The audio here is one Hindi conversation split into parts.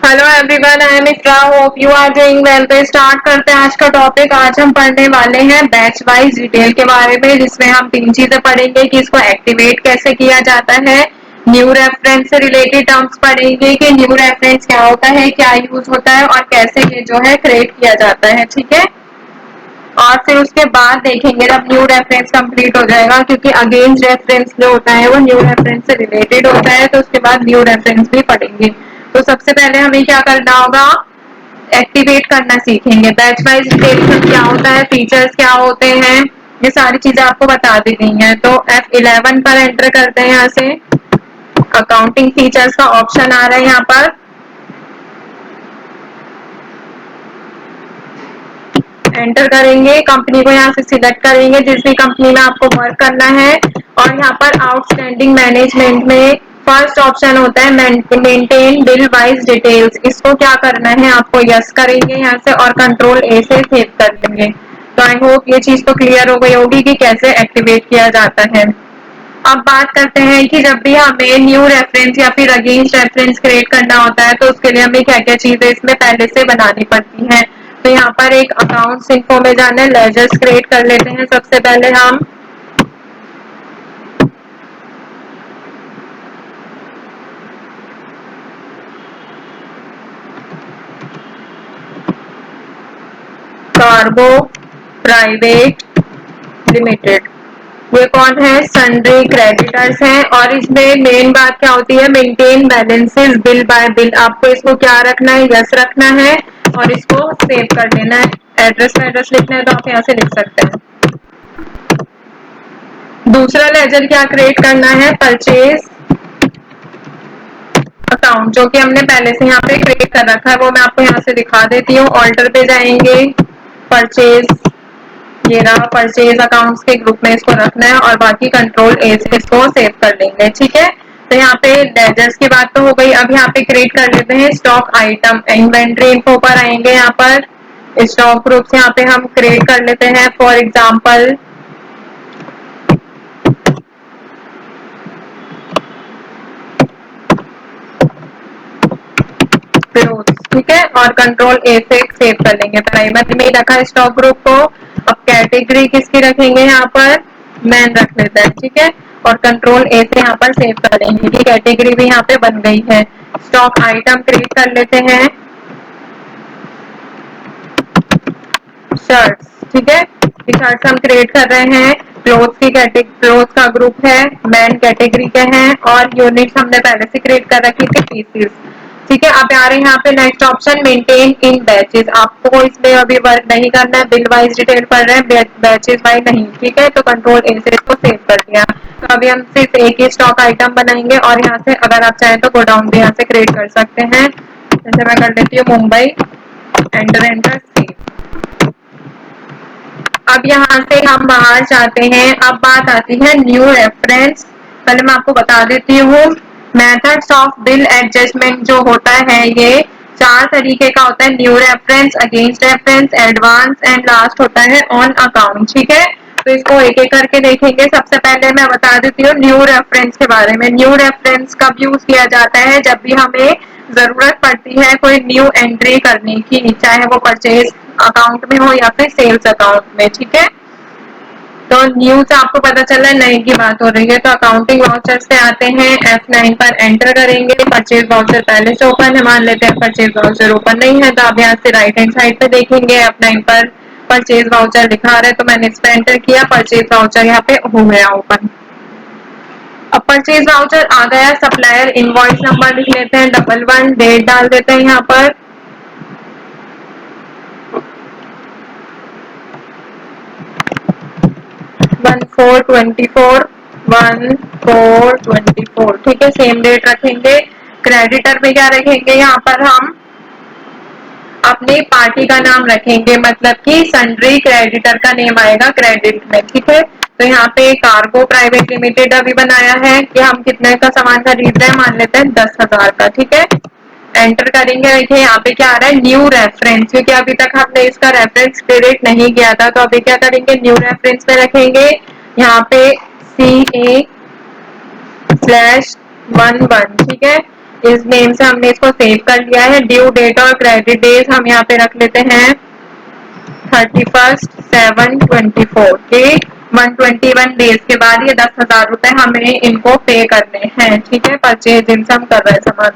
Hello everyone, I am Iqra, hope you are doing well. तो स्टार्ट करते हैं आज का टॉपिक। आज हम पढ़ने वाले हैं बैच वाइज डिटेल के बारे में, जिसमें हम तीन चीजें पढ़ेंगे कि इसको एक्टिवेट कैसे किया जाता है, न्यू रेफरेंस से रिलेटेड टर्म्स पढ़ेंगे कि न्यू रेफरेंस क्या होता है, क्या यूज होता है और कैसे ये जो है क्रिएट किया जाता है। ठीक है, और फिर उसके बाद देखेंगे जब न्यू रेफरेंस कंप्लीट हो जाएगा, क्योंकि अगेंस्ट रेफरेंस जो होता है वो न्यू रेफरेंस से रिलेटेड होता है, तो उसके बाद न्यू रेफरेंस भी पढ़ेंगे। तो सबसे पहले हमें क्या करना होगा, एक्टिवेट करना सीखेंगे। बैच वाइज डिटेल्स क्या होता है, फीचर्स क्या होते हैं, ये सारी चीजें आपको बता दी गई हैं। तो F11 पर एंटर करते हैं। यहाँ से अकाउंटिंग फीचर्स का ऑप्शन आ रहा है, यहाँ पर एंटर करेंगे। कंपनी को यहाँ से सिलेक्ट करेंगे जिस भी कंपनी में आपको वर्क करना है, और यहाँ पर आउटस्टैंडिंग मैनेजमेंट में फर्स्ट ऑप्शन होता है मेंटेन बिल वाइज डिटेल्स। इसको क्या करना है, आपको यस करेंगे यहाँ से और कंट्रोल ए से सेव कर देंगे। तो आई होप ये चीज तो क्लियर हो गई होगी कि कैसे एक्टिवेट किया जाता है। अब बात करते हैं कि जब भी हमें न्यू रेफरेंस या फिर अगेंस्ट रेफरेंस क्रिएट करना होता है, तो उसके लिए हमें क्या क्या चीजें इसमें पहले से बनानी पड़ती हैं। तो यहाँ पर एक अकाउंट्स इन्फो में जाना है, लेजर्स क्रिएट कर लेते हैं सबसे पहले हम। कार्गो प्राइवेट लिमिटेड, ये कौन है, सन्ड्री क्रेडिटर्स हैं। और इसमें मेन बात क्या होती है, maintain balances bill bye bill. आपको इसको क्या रखना है, यस रखना है और इसको सेव कर देना है। एड्रेस लिखना है तो आप यहाँ से लिख सकते हैं। दूसरा लेजर क्या क्रिएट करना है, परचेज अकाउंट, जो कि हमने पहले से यहाँ पे क्रिएट कर रखा है, वो मैं आपको यहाँ से दिखा देती हूँ। ऑल्टर पे जाएंगे, परचेज, ये रहा परचेज अकाउंट्स के ग्रुप में इसको रखना है और बाकी कंट्रोल ए से इसको सेव कर लेंगे। ठीक है, तो यहाँ पे लेजर्स की बात तो हो गई। अब यहाँ पे क्रिएट कर लेते हैं स्टॉक आइटम। इन्वेंट्री इन्फो पर आएंगे, यहाँ पर स्टॉक ग्रुप्स यहाँ पे हम क्रिएट कर लेते हैं। फॉर एग्जाम्पल ठीक है, और कंट्रोल ए से सेव कर लेंगे। प्राइमरी में रखा स्टॉक ग्रुप को। अब कैटेगरी किसकी रखेंगे, यहाँ पर मैन रख लेते हैं। ठीक है, और कंट्रोल ए से यहाँ पर सेव कर लेंगे कि कैटेगरी भी यहाँ पे बन गई है। स्टॉक आइटम क्रिएट कर लेते हैं, शर्ट्स। ठीक है, शर्ट्स हम क्रिएट कर रहे हैं। क्लोथ की कैटेगरी, क्लोथ का ग्रुप है, मैन कैटेगरी के हैं, और यूनिट्स हमने पहले से क्रिएट कर रखी थी, पीसीस। ठीक है, अब आ रहे हैं यहाँ पे नेक्स्ट ऑप्शन, मेंटेन इन बैचेस। आपको इसमें अभी वर्क नहीं करना है, बिल वाइज डिटेल पढ़ रहे हैं, बैचेस वाइज नहीं। ठीक है, तो कंट्रोल ए से इसको सेव कर दिया। तो अभी हम सिर्फ एक ही स्टॉक आइटम बनाएंगे, और यहाँ से अगर आप चाहें तो गोडाउन भी यहाँ से क्रिएट कर सकते हैं। जैसे मैं कर लेती हूँ मुंबई, एंटर सेव। अब यहाँ से हम बाहर जाते हैं। अब बात आती है न्यू रेफरेंस। पहले मैं आपको बता देती हूँ, मेथड्स ऑफ बिल एडजस्टमेंट जो होता है ये चार तरीके का होता है। New reference, against reference, advance and last होता है ऑन अकाउंट। ठीक है, तो इसको एक एक करके देखेंगे। सबसे पहले मैं बता देती हूँ न्यू रेफरेंस के बारे में। न्यू रेफरेंस कब यूज किया जाता है, जब भी हमें जरूरत पड़ती है कोई न्यू एंट्री करने की, चाहे वो परचेज अकाउंट में हो या फिर सेल्स अकाउंट में। ठीक है, तो न्यू से आपको पता चला नए की बात हो रही है। तो अकाउंटिंग वाउचर से आते हैं, F9 पर एंटर करेंगे। परचेज वाउचर पहले से ओपन है, मान लेते हैं परचेज वाउचर ओपन नहीं है, तो आप यहाँ से राइट हैंड साइड पे देखेंगे F9 पर परचेज वाउचर दिखा रहा है, तो मैंने इस पे एंटर किया, परचेज वाउचर यहाँ पे हो गया ओपन। अब परचेज वाउचर आ गया। सप्लायर इनवॉइस नंबर लिख लेते हैं, 11, डेट डाल देते हैं यहाँ पर। 1424, 1424। ठीक है, सेम डेट रखेंगे। क्रेडिटर में क्या रखेंगे, यहाँ पर हम अपनी पार्टी का नाम रखेंगे, मतलब कि सन्ड्री क्रेडिटर का नेम आएगा क्रेडिट में। ठीक है, तो यहाँ पे कार्गो प्राइवेट लिमिटेड अभी बनाया है कि हम कितने का सामान खरीद रहे हैं, मान लेते हैं 10,000 का। ठीक है, एंटर करेंगे। देखिए यहाँ पे क्या आ रहा है, न्यू रेफरेंस, क्योंकि अभी तक हमने इसका रेफरेंस क्रिएट नहीं किया था। तो अभी क्या करेंगे, न्यू रेफरेंस में रखेंगे, यहाँ पे CA/11। ठीक है, इस नेम से हमने इसको सेव कर लिया है। ड्यू डेट और क्रेडिट डेज हम यहाँ पे रख लेते हैं 31/7/24 के 121 डेज के बाद ये 10,000 रुपए हमें इनको पे करने हैं। ठीक है, परचेज जिनसे हम कर रहे हैं सामान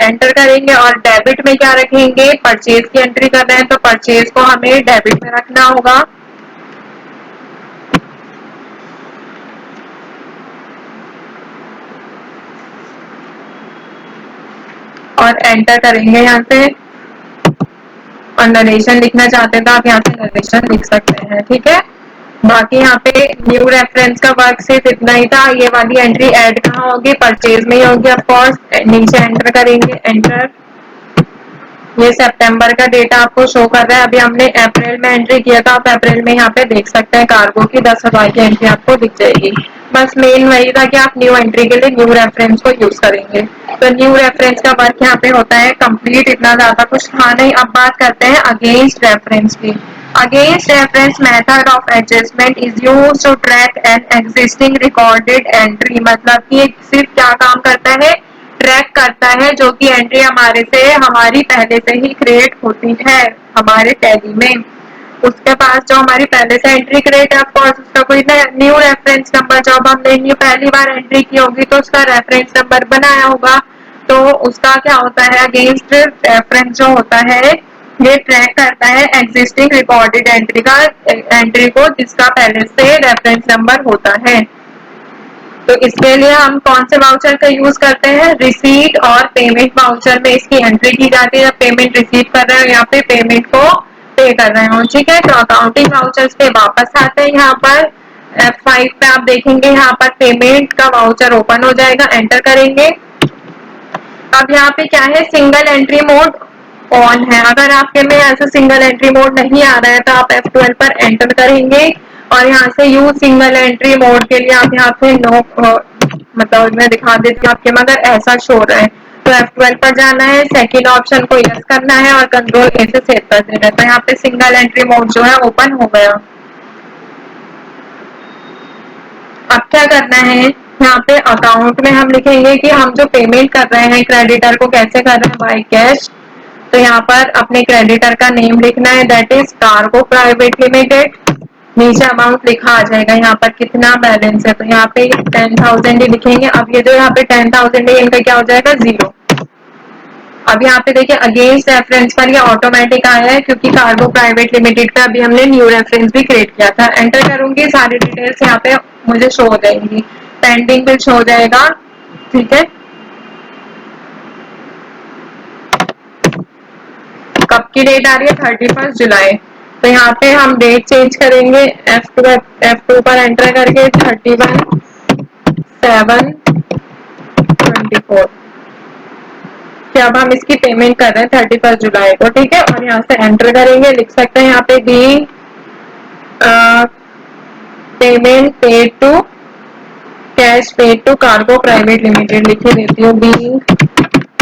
एंटर करेंगे और डेबिट में क्या रखेंगे, परचेज की एंट्री कर रहे हैं तो परचेज को हमें डेबिट में रखना होगा। और एंटर करेंगे यहाँ से और नरेशन लिखना चाहते हैं तो आप यहाँ से नरेशन लिख सकते हैं। ठीक है, बाकी यहाँ पे न्यू रेफरेंस का वर्क सिर्फ इतना ही था। ये वाली एंट्री ऐड कहाँ होगी, परचेज में ही होगी ऑफ कोर्स। नीचे एंटर करेंगे, एंटर। ये सितंबर का डेटा आपको शो कर रहा है। अभी हमने अप्रैल में एंट्री किया था, आप अप्रैल में यहाँ पे देख सकते हैं कार्गो की 10,000 की एंट्री आपको दिख जाएगी। बस मेन वही था कि आप न्यू एंट्री के लिए न्यू रेफरेंस को यूज करेंगे। तो न्यू रेफरेंस का वर्क यहाँ पे होता है कंप्लीट, इतना ज्यादा कुछ था नहीं। अब बात करते हैं अगेंस्ट रेफरेंस की। Against reference method of adjustment is used to track an existing recorded entry. मतलब कि सिर्फ क्या काम करता है, ट्रैक करता है जो कि एंट्री हमारी पहले से ही क्रिएट होती है हमारे टैली में। उसके पास जो हमारी पहले से एंट्री क्रिएट है ऑफकोर्स उसका कोई न्यू रेफरेंस नंबर, जब हमने न्यू पहली बार एंट्री की होगी तो उसका रेफरेंस नंबर बनाया होगा। तो उसका क्या होता है, अगेंस्ट रेफरेंस जो होता है ये ट्रैक करता है एग्जिस्टिंग रिकॉर्डेड एंट्री को जिसका पहले से रेफरेंस नंबर होता है। तो इसके लिए हम कौन से वाउचर का यूज करते हैं, रिसीट और पेमेंट वाउचर में इसकी एंट्री की जाती है। जब पेमेंट रिसीव कर रहे हो यहाँ पे पेमेंट को पे कर रहे हो। ठीक है, तो अकाउंटिंग वाउचर्स पे वापस आते हैं। यहाँ पर F5 पे आप देखेंगे यहाँ पर पेमेंट का वाउचर ओपन हो जाएगा, एंटर करेंगे। अब यहाँ पे क्या है, सिंगल एंट्री मोड ऑन है। अगर आपके में ऐसा सिंगल एंट्री मोड नहीं आ रहा है तो आप F12 पर एंटर करेंगे और यहाँ से यूज सिंगल एंट्री मोड के लिए आप यहाँ पे नो मतलब मैं दिखा देती हूँ आपके में अगर ऐसा शो रहा है तो F12 पर जाना है, सेकंड ऑप्शन को यस करना है और कंट्रोल ए से सेव कर देना है। तो यहाँ पे सिंगल एंट्री मोड जो है ओपन हो गया। अब क्या करना है, यहाँ पे अकाउंट में हम लिखेंगे कि हम जो पेमेंट कर रहे हैं क्रेडिटर को कैसे कर रहे हैं, बाय कैश। तो यहाँ पर अपने क्रेडिटर का नेम लिखना है, that is cargo private limited. नीचे अमाउंट लिखा आ जाएगा यहाँ पर कितना बैलेंस है, तो यहाँ पे 10,000 ही लिखेंगे। अब ये जो यहाँ पे 10,000 है इनका क्या हो जाएगा, जीरो। अब यहाँ पे देखिए अगेंस्ट रेफरेंस पर ये ऑटोमेटिक आया है क्योंकि कार्गो प्राइवेट लिमिटेड का अभी हमने न्यू रेफरेंस भी क्रिएट किया था। एंटर करूंगी, सारी डिटेल्स यहाँ पे मुझे शो हो जाएंगी, पेंडिंग बिल शो हो जाएगा। ठीक है, कब की डेट आ रही है, 31 जुलाई। तो यहाँ पे हम डेट चेंज करेंगे, F2 पर एंटर करके 31/7/24 कि अब हम इसकी पेमेंट कर रहे हैं 31 जुलाई को। ठीक है, और यहाँ से एंटर करेंगे, लिख सकते हैं यहाँ पे the payment paid to cash paid to cargo private limited लिख देती हूँ, being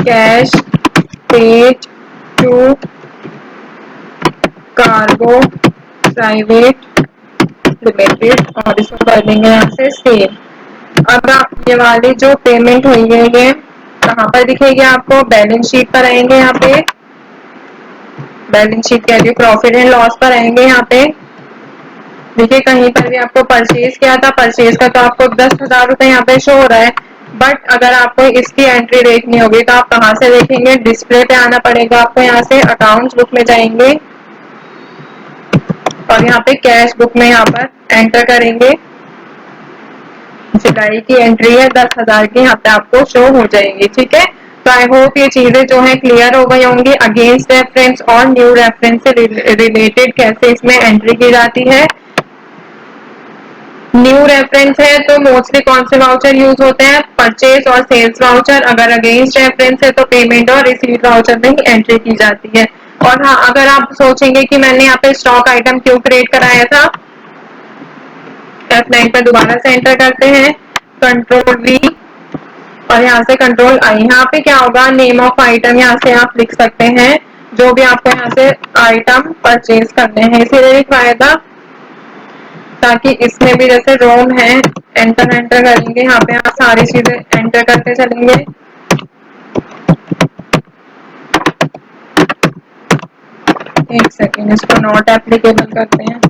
cash paid to cargo private limited और इसको कर देंगे यहाँ से सेव। अब आप ये वाली जो पेमेंट हुई है ये कहाँ पर दिखेगी आपको, बैलेंस शीट पर आएंगे। यहाँ पे बैलेंस शीट कह रही हूँ, प्रॉफिट एंड लॉस पर आएंगे। यहाँ पे देखिए कहीं पर भी आपको परचेज किया था, परचेज का तो आपको 10,000 रुपए यहाँ पे शो हो रहा है। बट अगर आपको इसकी एंट्री देखनी होगी तो आप कहाँ से देखेंगे, डिस्प्ले पे आना पड़ेगा आपको। यहाँ से अकाउंट्स बुक में जाएंगे और यहाँ पे कैश बुक में यहाँ पर एंटर करेंगे। जुलाई की एंट्री है 10,000 की, यहाँ पे आपको शो हो जाएंगी। ठीक है, तो आई होप ये चीजें जो है क्लियर हो गई होंगी। अगेंस्ट रेफरेंस और न्यू रेफरेंस से रिलेटेड कैसे इसमें एंट्री की जाती है। न्यू रेफरेंस है तो मोस्टली कौन से वाउचर यूज होते हैं, परचेज और सेल्स वाउचर। अगर अगेंस्ट रेफरेंस है तो पेमेंट और रिसीट वाउचर में ही एंट्री की जाती है। और हाँ, अगर आप सोचेंगे कि मैंने यहाँ पे स्टॉक आइटम क्यों क्रिएट कराया था, F9 पर दोबारा से एंटर करते हैं, कंट्रोल V और यहाँ से कंट्रोल I। यहाँ पे क्या होगा, नेम ऑफ आइटम यहाँ से आप लिख सकते हैं जो भी आपको यहाँ से आइटम परचेज करने हैं, इसीलिए लिखवाया था ताकि इसमें भी जैसे रोम है एंटर करेंगे। यहाँ पे आप सारी चीजें एंटर करते चलेंगे। एक सेकेंड, इसको नॉट एप्लीकेबल करते हैं।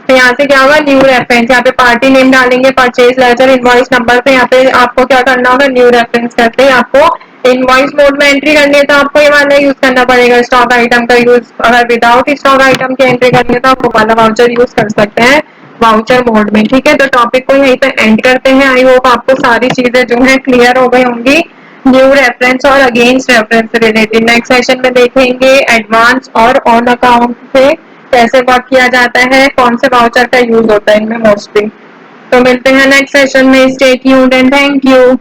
तो यहाँ से क्या होगा, न्यू रेफरेंस, यहाँ पे पार्टी नेम डालेंगे, परचेज लेजर, इनवॉइस नंबर पे यहाँ पे आपको क्या करना होगा, न्यू रेफरेंस करके आपको इनवॉइस मोड में एंट्री करनी है तो आपको ये वाला यूज करना पड़ेगा, स्टॉक आइटम का यूज। अगर विदाउट स्टॉक आइटम की एंट्री करनी है तो आप वो वाला वाउचर यूज कर सकते हैं वाउचर मोड में। ठीक है, तो टॉपिक को यहीं पे एंड करते हैं। आई होप आपको सारी चीजें जो है क्लियर हो गई होंगी न्यू रेफरेंस और अगेंस्ट रेफरेंस से रिलेटेड। नेक्स्ट सेशन में देखेंगे एडवांस और ऑन अकाउंट से कैसे वर्क किया जाता है, कौन से वाउचर का यूज होता है इनमें मोस्टली। तो मिलते हैं नेक्स्ट सेशन में, stay tuned and thank you.